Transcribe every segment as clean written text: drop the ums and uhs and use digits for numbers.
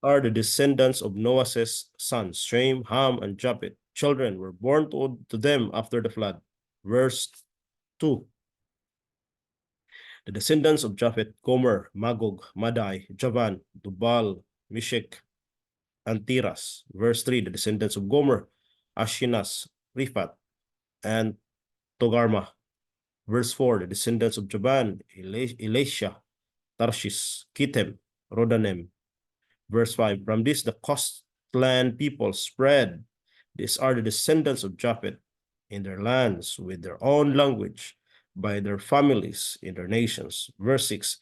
are the descendants of Noah's sons, Shem, Ham, and Japheth. Children were born to them after the flood. Verse 2. The descendants of Japheth, Gomer, Magog, Madai, Javan, Tubal, Meshech, and Tiras. Verse 3. The descendants of Gomer, Ashkenaz, Riphath, and Togarmah. Verse 4. The descendants of Javan, Elishah, Tarshish, Kittim, Rodanim. Verse 5. From this the coastland people spread. These are the descendants of Japheth in their lands with their own language, by their families in their nations. Verse 6.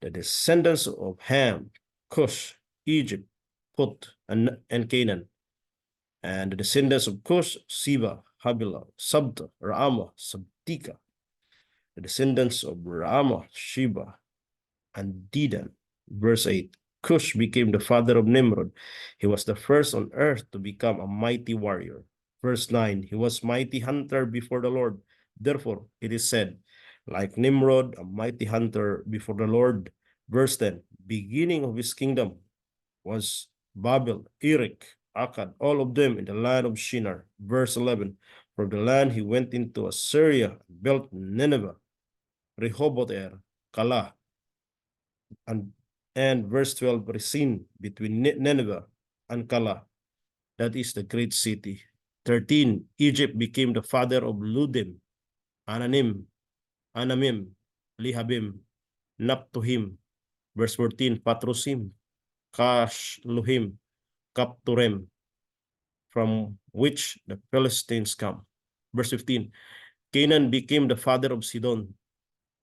The descendants of Ham, Cush, Egypt, Put, and Canaan. And the descendants of Cush, Seba, Havilah, Sabtah, Raamah, Sabteca. The descendants of Raamah, Sheba and Dedan. Verse 8. Cush became the father of Nimrod. He was the first on earth to become a mighty warrior. Verse 9. He was mighty hunter before the Lord. Therefore, it is said, like Nimrod, a mighty hunter before the Lord. Verse 10. Beginning of his kingdom was Babel, Erech, Akkad, all of them in the land of Shinar. Verse 11. From the land he went into Assyria, built Nineveh, Rehoboth-ir, Calah, and verse 12, Resin, between Nineveh and Calah, that is the great city. 13, Egypt became the father of Ludim, Anamim, Lihabim, Naptuhim. Verse 14, Patrusim, Kashluhim, Kapturem, from which the Philistines come. Verse 15, Canaan became the father of Sidon,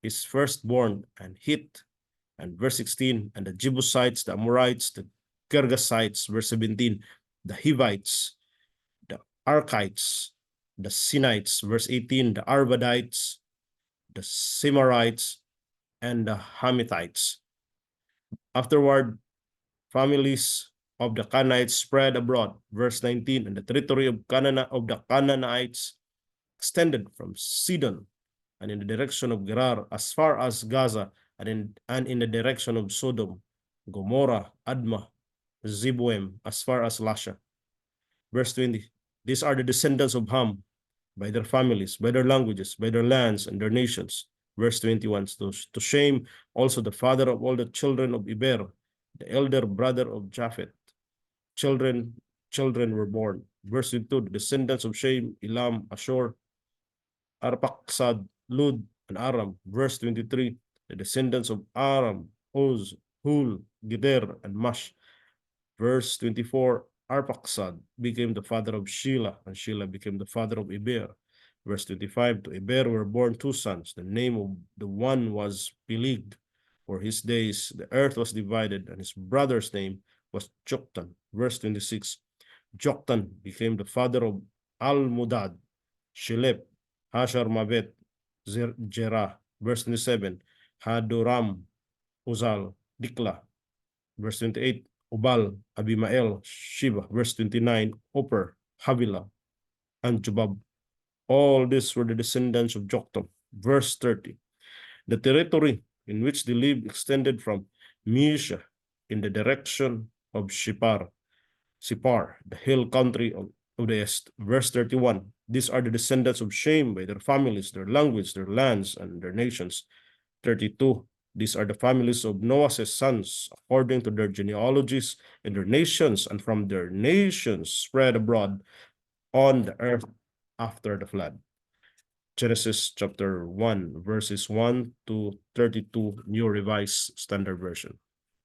his firstborn, and Hit. And verse 16, and the Jebusites, the Amorites, the Girgasites. Verse 17, the Hivites, the Archites, the Sinites. Verse 18, the Arvadites, the Semarites, and the Hamithites. Afterward, families of the Canaanites spread abroad. Verse 19, and the territory of the Canaanites extended from Sidon and in the direction of Gerar as far as Gaza, and in the direction of Sodom, Gomorrah, Admah, Zeboim, as far as Lasha. Verse 20, these are the descendants of Ham, by their families, by their languages, by their lands, and their nations. Verse 21, to Shem, also the father of all the children of Eber, the elder brother of Japheth. Children were born. Verse 22, the descendants of Shem, Elam, Ashur, Arphaxad, Lud, and Aram. Verse 23, the descendants of Aram, Uz, Hul, Geder, and Mash. Verse 24, Arphaxad became the father of Shelah, and Shelah became the father of Eber. Verse 25, to Eber were born two sons. The name of the one was Peleg. For his days the earth was divided, and his brother's name was Joktan. Verse 26, Joktan became the father of Almodad, Shelep, Hashar-mabeth, Jerah. Verse 27, Hadoram, Uzal, Dikla. Verse 28, Ubal, Abimael, Sheba. Verse 29, Oper, Havilah, and Jubab. All these were the descendants of Joktan. Verse 30, the territory in which they lived extended from Mesha in the direction of Sipar, the hill country of the east. Verse 31, these are the descendants of Shem by their families, their language, their lands, and their nations. 32, these are the families of Noah's sons, according to their genealogies and their nations, and from their nations spread abroad on the earth after the flood. Genesis chapter 1, verses 1 to 32, New Revised Standard Version.